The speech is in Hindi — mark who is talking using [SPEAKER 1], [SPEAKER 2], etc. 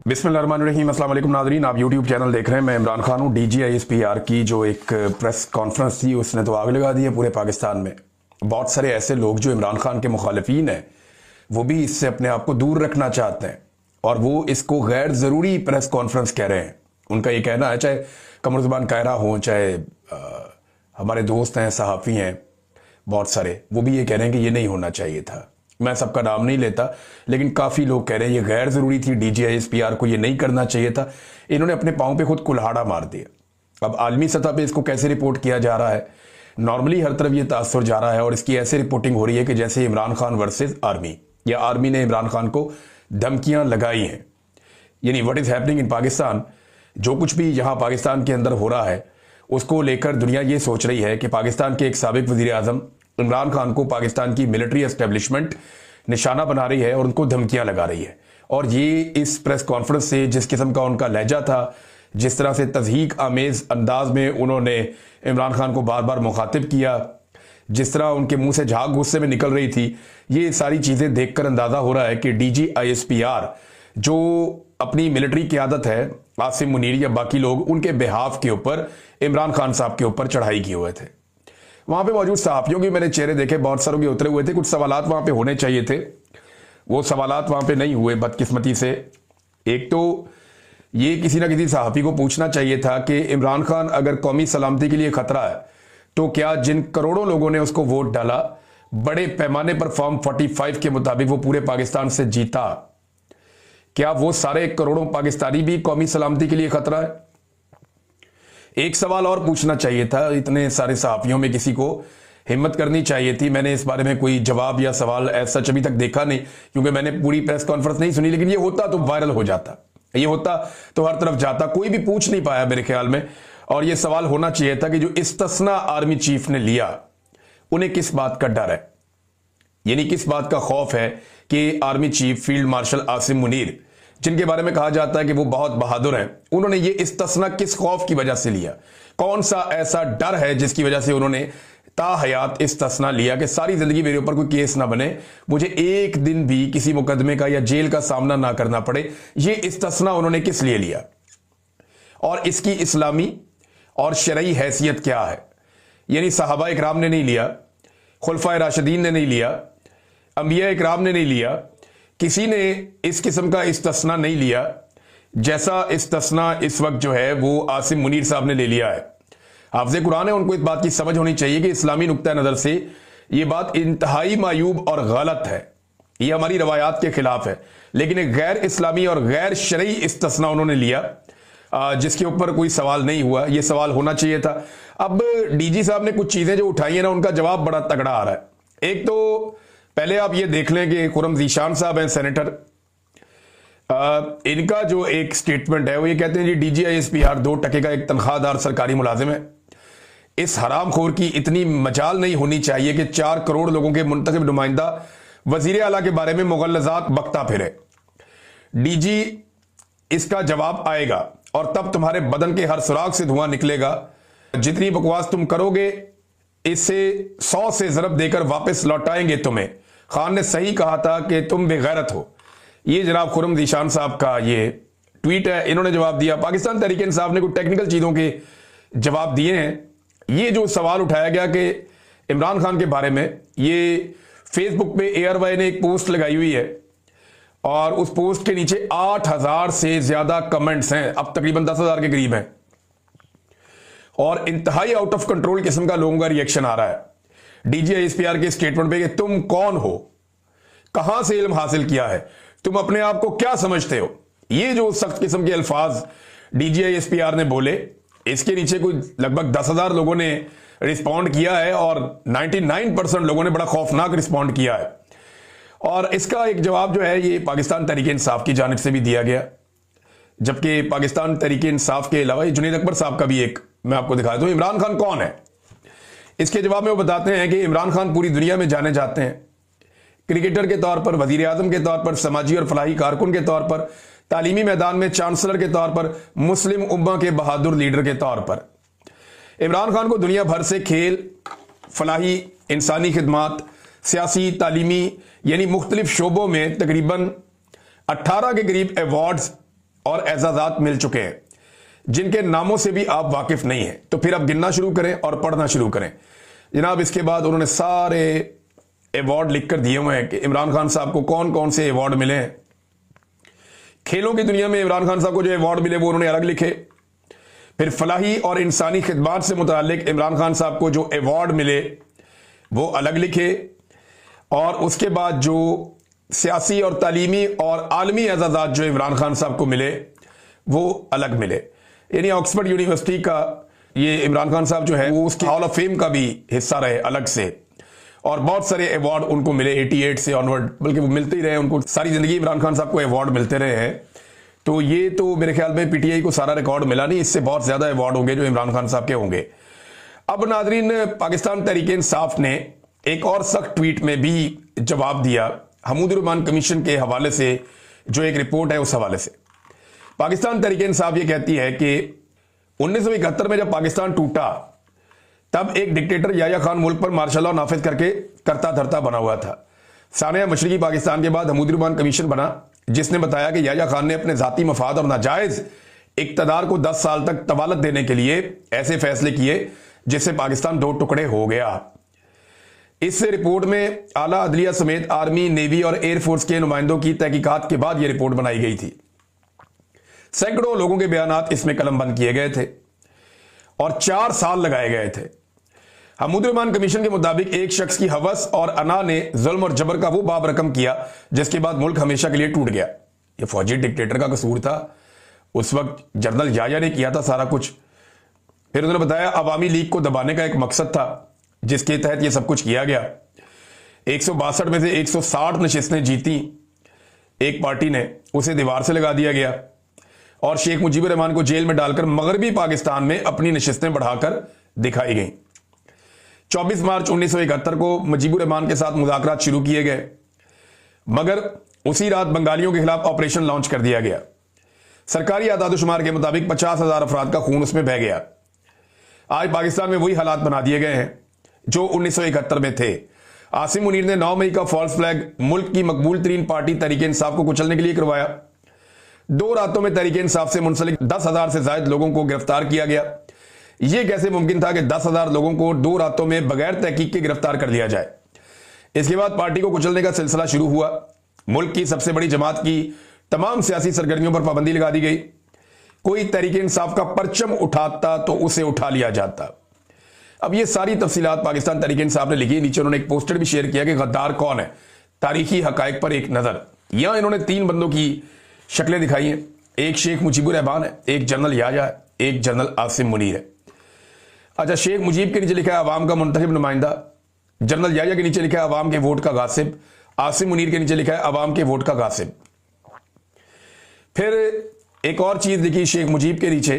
[SPEAKER 1] बिस्मिल्लाहिर्रहमानिर्रहीम। अस्सलाम वालेकुम नाज़रीन, आप यूट्यूब चैनल देख रहे हैं। मैं इमरान खान हूँ। DGISPR की जो एक प्रेस कॉन्फ्रेंस थी उसने तो आग लगा दी है पूरे पाकिस्तान में। बहुत सारे ऐसे लोग जो इमरान खान के मुखालिफिन हैं वो भी इससे अपने आप को दूर रखना चाहते हैं और वो इसको गैर ज़रूरी प्रेस कॉन्फ्रेंस कह रहे हैं। उनका ये कहना है, चाहे कमरुज़्ज़मान कायरा हों, चाहे हमारे दोस्त हैं, सहाफ़ी हैं बहुत सारे, वो भी ये कह रहे हैं कि ये नहीं होना चाहिए था। मैं सबका नाम नहीं लेता, लेकिन काफ़ी लोग कह रहे हैं ये गैर ज़रूरी थी, DGISPR को ये नहीं करना चाहिए था। इन्होंने अपने पाँव पे खुद कुल्हाड़ा मार दिया। अब आलमी सतह पे इसको कैसे रिपोर्ट किया जा रहा है, नॉर्मली हर तरफ ये तासुर जा रहा है और इसकी ऐसे रिपोर्टिंग हो रही है कि जैसे इमरान खान वर्सेस आर्मी, या आर्मी ने इमरान खान को धमकियाँ लगाई हैं। यानी what is happening in Pakistan, जो कुछ भी यहाँ पाकिस्तान के अंदर हो रहा है उसको लेकर दुनिया ये सोच रही है कि पाकिस्तान के एक साबिक वज़ीर आज़म इमरान खान को पाकिस्तान की मिलिट्री एस्टेब्लिशमेंट निशाना बना रही है और उनको धमकियां लगा रही है। और ये इस प्रेस कॉन्फ्रेंस से जिस किस्म का उनका लहजा था, जिस तरह से तज़हीक आमेज़ अंदाज में उन्होंने इमरान खान को बार बार मुखातिब किया, जिस तरह उनके मुंह से झाग गुस्से में निकल रही थी, ये सारी चीज़ें देखकर अंदाज़ा हो रहा है कि DGISPR जो अपनी मिलिट्री क़यादत है, आसिम मुनीर या बाकी लोग, उनके बिहाफ के ऊपर इमरान खान साहब के ऊपर चढ़ाई किए हुए थे। वहां पे मौजूद सहाफ़ियों के मैंने चेहरे देखे, बहुत सारों के उतरे हुए थे। कुछ सवालात वहां पे होने चाहिए थे, वो सवालात वहां पे नहीं हुए बदकिस्मती से। एक तो ये किसी ना किसी सहाफ़ी को पूछना चाहिए था कि इमरान खान अगर कौमी सलामती के लिए खतरा है तो क्या जिन करोड़ों लोगों ने उसको वोट डाला, बड़े पैमाने पर फॉर्म 45 के मुताबिक वो पूरे पाकिस्तान से जीता, क्या वो सारे करोड़ों पाकिस्तानी भी कौमी सलामती के लिए खतरा है? एक सवाल और पूछना चाहिए था। इतने सारे सहाफ़ियों में किसी को हिम्मत करनी चाहिए थी। मैंने इस बारे में कोई जवाब या सवाल ऐसा सच अभी तक देखा नहीं, क्योंकि मैंने पूरी प्रेस कॉन्फ्रेंस नहीं सुनी। लेकिन ये होता तो वायरल हो जाता, ये होता तो हर तरफ जाता, कोई भी पूछ नहीं पाया मेरे ख्याल में। और ये सवाल होना चाहिए था कि जो इस्तिस्ना आर्मी चीफ ने लिया, उन्हें किस बात का डर है, यानी किस बात का खौफ है कि army chief field marshal Asim Munir, जिनके बारे में कहा जाता है कि वो बहुत बहादुर हैं, उन्होंने ये इस्तिस्ना किस खौफ की वजह से लिया? कौन सा ऐसा डर है जिसकी वजह से उन्होंने ताहयात इस्तिस्ना लिया कि सारी जिंदगी मेरे ऊपर कोई केस ना बने, मुझे एक दिन भी किसी मुकदमे का या जेल का सामना ना करना पड़े? ये इस्तिस्ना उन्होंने किस लिए लिया और इसकी इस्लामी और शरई हैसियत क्या है? यानी सहाबा इकराम ने नहीं लिया, खुलफाए राशिदीन ने नहीं लिया, अंबिया इकराम ने नहीं लिया, किसी ने इस किस्म का इस्तिस्ना नहीं लिया जैसा इस्तिस्ना इस वक्त जो है वो आसिम मुनीर साहब ने ले लिया है। हाफ़िज़े कुरान है, उनको इस बात की समझ होनी चाहिए कि इस्लामी नुक्ता नज़र से ये बात इंतहाई मायूब और गलत है, ये हमारी रवायात के खिलाफ है। लेकिन एक गैर इस्लामी और गैर शरई इस्तिस्ना उन्होंने लिया जिसके ऊपर कोई सवाल नहीं हुआ। ये सवाल होना चाहिए था। अब DG साहब ने कुछ चीज़ें जो उठाई है ना, उनका जवाब बड़ा तगड़ा आ रहा है। एक तो पहले आप ये देख लें कि खुर्रम ज़ीशान साहब हैं सेनेटर, इनका जो एक स्टेटमेंट है वो ये कहते हैं जी DGISPR 2% का एक तनख्वाहदार सरकारी मुलाजिम है। इस हरामखोर की इतनी मजाल नहीं होनी चाहिए कि 4 करोड़ लोगों के मुंतखब नुमाइंदा वजीर आला के बारे में मुगल्लज़ात बकता फिरे। DG इसका जवाब आएगा और तब तुम्हारे बदन के हर सुराग से धुआं निकलेगा। जितनी बकवास तुम करोगे इससे 100 से ज़रब देकर वापस लौटाएंगे तुम्हें। खान ने सही कहा था कि तुम बेगैरत हो। ये जनाब खुर्रम ज़ीशान साहब का ये ट्वीट है, इन्होंने जवाब दिया। पाकिस्तान तहरीक इंसाफ ने कुछ टेक्निकल चीज़ों के जवाब दिए हैं। ये जो सवाल उठाया गया कि इमरान खान के बारे में, ये फेसबुक पे ARY ने एक पोस्ट लगाई हुई है और उस पोस्ट के नीचे 8000 से ज़्यादा कमेंट्स हैं, अब तकरीबन 10,000 के करीब हैं और इंतहाई आउट ऑफ कंट्रोल किस्म का लोगों का रिएक्शन आ रहा है DGISPR के स्टेटमेंट पे कि तुम कौन हो, कहां से इल्म हासिल किया है, तुम अपने आप को क्या समझते हो। ये जो सख्त किस्म के अल्फाज DGISPR ने बोले, इसके नीचे कोई लगभग 10,000 लोगों ने रिस्पॉन्ड किया है और 99% लोगों ने बड़ा खौफनाक रिस्पॉन्ड किया है। और इसका एक जवाब जो है ये पाकिस्तान तहरीक इंसाफ की जानिब से भी दिया गया, जबकि पाकिस्तान तहरीक इंसाफ के अलावा जुनैद अकबर साहब का भी एक मैं आपको दिखा दूं। इमरान खान कौन है, इसके जवाब में वो बताते हैं कि इमरान खान पूरी दुनिया में जाने जाते हैं क्रिकेटर के तौर पर, वजीर आजम के तौर पर, समाजी और फलाही कारकुन के तौर पर, तालीमी मैदान में चांसलर के तौर पर, मुस्लिम उम्मा के बहादुर लीडर के तौर पर। इमरान खान को दुनिया भर से खेल, फलाही, इंसानी खिदमात, सियासी, तालीमी यानी मुख्तलिफ शोबों में तकरीबन 18 के करीब अवार्ड्स और एजाजात मिल चुके हैं जिनके नामों से भी आप वाकिफ नहीं हैं। तो फिर आप गिनना शुरू करें और पढ़ना शुरू करें जनाब। इसके बाद उन्होंने सारे अवार्ड लिखकर दिए हुए हैं कि इमरान खान साहब को कौन कौन से अवार्ड मिले हैं। खेलों की दुनिया में इमरान खान साहब को जो अवार्ड मिले वो उन्होंने अलग लिखे। फिर फलाही और इंसानी खिदमात से मुतालिक इमरान खान साहब को जो अवार्ड मिले वो अलग लिखे। और उसके बाद जो सियासी और तालीमी और आलमी एजाजात जो इमरान खान साहब को मिले वो अलग मिले। यानी ऑक्सफोर्ड यूनिवर्सिटी का ये इमरान खान साहब जो है वो उसकी हॉल ऑफ फेम का भी हिस्सा रहे अलग से, और बहुत सारे अवार्ड उनको मिले 88 से ऑनवर्ड, बल्कि वो मिलते ही रहे उनको सारी जिंदगी। इमरान खान साहब को अवार्ड मिलते रहे हैं। तो ये तो मेरे ख्याल में पीटीआई को सारा रिकॉर्ड मिला नहीं, इससे बहुत ज्यादा अवार्ड होंगे जो इमरान खान साहब के होंगे। अब नाजरीन, पाकिस्तान तहरीक-ए-इंसाफ ने एक और सख्त ट्वीट में भी जवाब दिया हमूदुर-रहमान कमीशन के हवाले से, जो एक रिपोर्ट है उस हवाले से। पाकिस्तान तहरीक-ए-इंसाफ ये कहती है कि 1971 में जब पाकिस्तान टूटा तब एक डिक्टेटर याह्या खान मुल्क पर मार्शल लॉ नाफिज करके करता धरता बना हुआ था। सानिया मशरिकी पाकिस्तान के बाद हमूदुर-रहमान कमीशन बना जिसने बताया कि याह्या खान ने अपने जाती मफाद और नाजायज इक्तदार को 10 साल तक तवालत देने के लिए ऐसे फैसले किए जिससे पाकिस्तान 2 टुकड़े हो गया। इस रिपोर्ट में आला अदलिया समेत आर्मी, नेवी और एयरफोर्स के नुमाइंदों की तहकीकात के बाद यह रिपोर्ट बनाई गई थी। सैकड़ों लोगों के बयानात इसमें कलमबंद किए गए थे और 4 साल लगाए गए थे। हमूदुर-रहमान कमीशन के मुताबिक एक शख्स की हवस और अना ने जुल्म और जबर का वो बाब रकम किया जिसके बाद मुल्क हमेशा के लिए टूट गया। ये फौजी डिक्टेटर का कसूर था। उस वक्त जनरल याह्या ने किया था सारा कुछ। फिर उन्होंने बताया अवामी लीग को दबाने का एक मकसद था जिसके तहत यह सब कुछ किया गया। 162 में से 160 नशिस्तें जीती एक पार्टी ने, उसे दीवार से लगा दिया गया और शेख मुजीबुर रहमान को जेल में डालकर मगरबी पाकिस्तान में अपनी नशिस्तें बढ़ाकर दिखाई गई। 24 मार्च 1971 को मुजीबुर रहमान के साथ मुज़ाकरात शुरू किए गए, मगर उसी रात बंगालियों के खिलाफ ऑपरेशन लॉन्च कर दिया गया। सरकारी आदादोशुमार के मुताबिक 50,000 अफराद का खून उसमें बह गया। आज पाकिस्तान में वही हालात बना दिए गए हैं जो 1971 में थे। आसिम मुनीर ने 9 मई का फॉल्स फ्लैग मुल्क की मकबूल तरीन पार्टी तहरीक-ए-इंसाफ को कुचलने के लिए करवाया। 2 रातों में तहरीक-ए-इंसाफ से मुंसलिक 10,000 से ज्यादा लोगों को गिरफ्तार किया गया। यह कैसे मुमकिन था कि 10,000 लोगों को 2 रातों में बगैर तहकीक के गिरफ्तार कर लिया जाए। इसके बाद पार्टी को कुचलने का सिलसिला शुरू हुआ। मुल्क की सबसे बड़ी जमात की तमाम सियासी सरगर्मियों पर पाबंदी लगा दी गई। कोई तहरीक-ए-इंसाफ का परचम उठाता तो उसे उठा लिया जाता। अब ये सारी तफसीलात पाकिस्तान तहरीक-ए-इंसाफ ने लिखी। नीचे उन्होंने एक पोस्टर भी शेयर किया कि गद्दार कौन है, तारीखी हकायक पर एक नजर। यहां इन्होंने 3 बंदों की शक्लें दिखाई हैं। एक शेख मुजीबुर रहमान है, एक जनरल याह्या है, एक जनरल आसिम मुनीर है। अच्छा, शेख मुजीब के नीचे लिखा है अवाम का मुंतखब नुमाइंदा, जनरल याह्या के नीचे लिखा है अवाम के वोट का गासिब, आसिम मुनीर के नीचे लिखा है अवाम के वोट का गासिब। फिर एक और चीज लिखी शेख मुजीब के नीचे